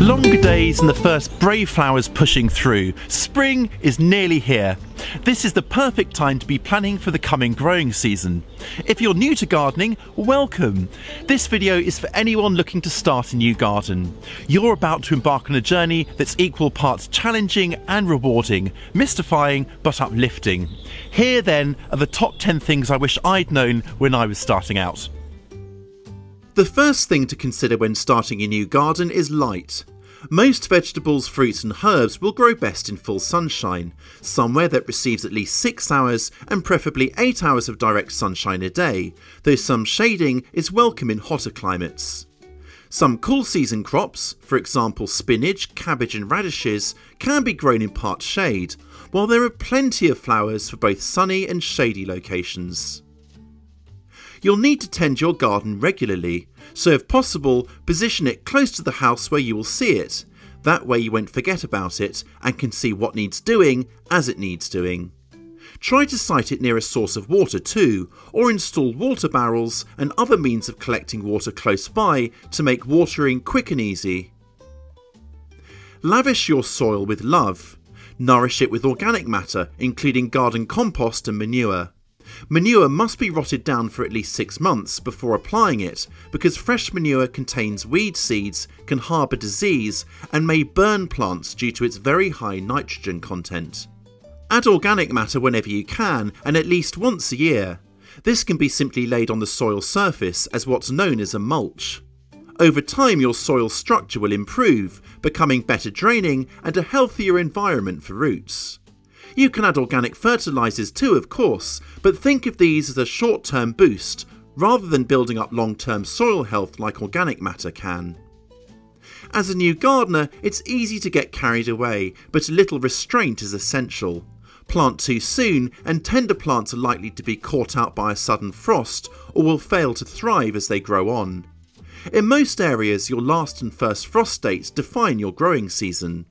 Longer days and the first brave flowers pushing through. Spring is nearly here. This is the perfect time to be planning for the coming growing season. If you're new to gardening, welcome. This video is for anyone looking to start a new garden. You're about to embark on a journey that's equal parts challenging and rewarding, mystifying but uplifting. Here then are the top 10 things I wish I'd known when I was starting out. The first thing to consider when starting a new garden is light. Most vegetables, fruits and herbs will grow best in full sunshine, somewhere that receives at least 6 hours and preferably 8 hours of direct sunshine a day, though some shading is welcome in hotter climates. Some cool season crops, for example spinach, cabbage and radishes, can be grown in part shade, while there are plenty of flowers for both sunny and shady locations. You'll need to tend your garden regularly, so if possible, position it close to the house where you will see it. That way you won't forget about it and can see what needs doing as it needs doing. Try to site it near a source of water too, or install water barrels and other means of collecting water close by to make watering quick and easy. Lavish your soil with love. Nourish it with organic matter, including garden compost and manure. Manure must be rotted down for at least 6 months before applying it, because fresh manure contains weed seeds, can harbour disease and may burn plants due to its very high nitrogen content. Add organic matter whenever you can and at least once a year. This can be simply laid on the soil surface as what's known as a mulch. Over time your soil structure will improve, becoming better draining and a healthier environment for roots. You can add organic fertilisers too, of course, but think of these as a short-term boost, rather than building up long-term soil health like organic matter can. As a new gardener, it's easy to get carried away, but a little restraint is essential. Plant too soon, and tender plants are likely to be caught out by a sudden frost, or will fail to thrive as they grow on. In most areas, your last and first frost dates define your growing season.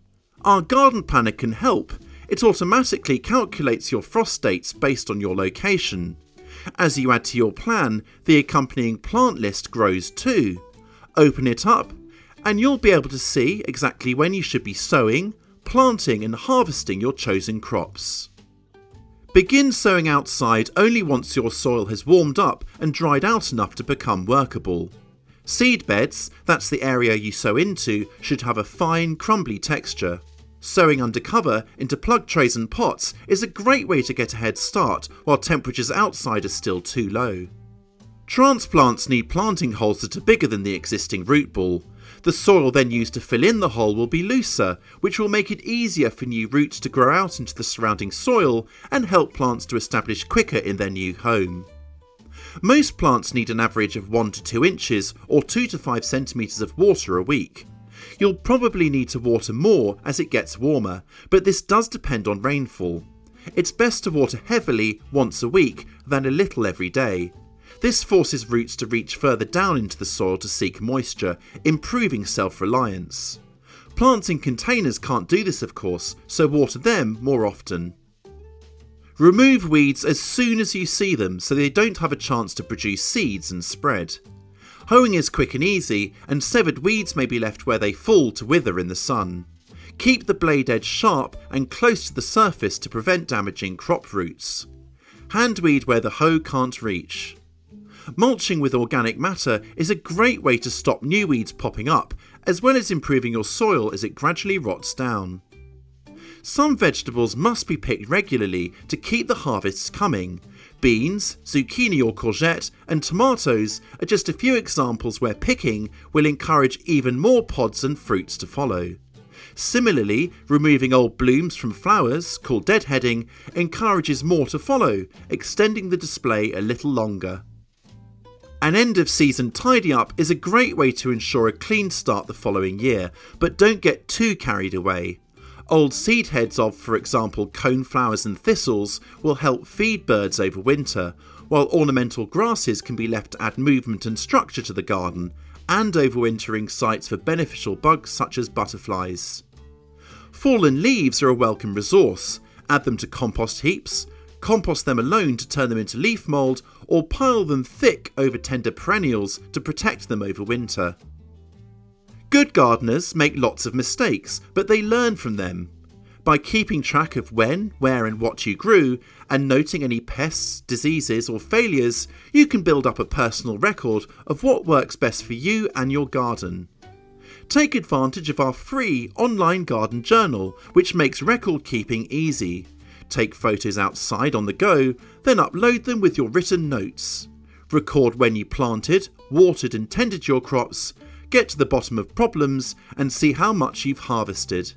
Our garden planner can help. It automatically calculates your frost dates based on your location. As you add to your plan, the accompanying plant list grows too. Open it up, and you'll be able to see exactly when you should be sowing, planting and harvesting your chosen crops. Begin sowing outside only once your soil has warmed up and dried out enough to become workable. Seed beds, that's the area you sow into, should have a fine, crumbly texture. Sowing under cover into plug trays and pots is a great way to get a head start while temperatures outside are still too low. Transplants need planting holes that are bigger than the existing root ball. The soil then used to fill in the hole will be looser, which will make it easier for new roots to grow out into the surrounding soil and help plants to establish quicker in their new home. Most plants need an average of 1 to 2 inches or 2 to 5 centimetres of water a week. You'll probably need to water more as it gets warmer, but this does depend on rainfall. It's best to water heavily once a week than a little every day. This forces roots to reach further down into the soil to seek moisture, improving self-reliance. Plants in containers can't do this of course, so water them more often. Remove weeds as soon as you see them so they don't have a chance to produce seeds and spread. Hoeing is quick and easy, and severed weeds may be left where they fall to wither in the sun. Keep the blade edge sharp and close to the surface to prevent damaging crop roots. Handweed where the hoe can't reach. Mulching with organic matter is a great way to stop new weeds popping up, as well as improving your soil as it gradually rots down. Some vegetables must be picked regularly to keep the harvests coming. Beans, zucchini or courgette and tomatoes are just a few examples where picking will encourage even more pods and fruits to follow. Similarly, removing old blooms from flowers, called deadheading, encourages more to follow, extending the display a little longer. An end of season tidy up is a great way to ensure a clean start the following year, but don't get too carried away. Old seed heads of, for example, coneflowers and thistles will help feed birds over winter, while ornamental grasses can be left to add movement and structure to the garden, and overwintering sites for beneficial bugs such as butterflies. Fallen leaves are a welcome resource. Add them to compost heaps, compost them alone to turn them into leaf mould, or pile them thick over tender perennials to protect them over winter. Good gardeners make lots of mistakes, but they learn from them. By keeping track of when, where and what you grew, and noting any pests, diseases or failures, you can build up a personal record of what works best for you and your garden. Take advantage of our free online garden journal, which makes record keeping easy. Take photos outside on the go, then upload them with your written notes. Record when you planted, watered and tended your crops, get to the bottom of problems and see how much you've harvested.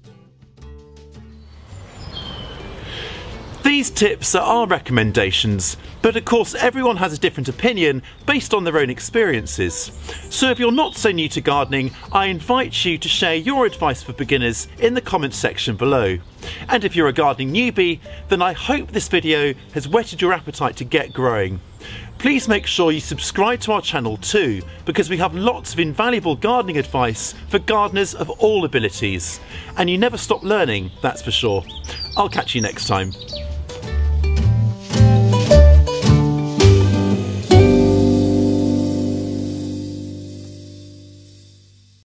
These tips are our recommendations, but of course everyone has a different opinion based on their own experiences. So if you're not so new to gardening, I invite you to share your advice for beginners in the comments section below. And if you're a gardening newbie, then I hope this video has whetted your appetite to get growing. Please make sure you subscribe to our channel too, because we have lots of invaluable gardening advice for gardeners of all abilities. And you never stop learning, that's for sure. I'll catch you next time.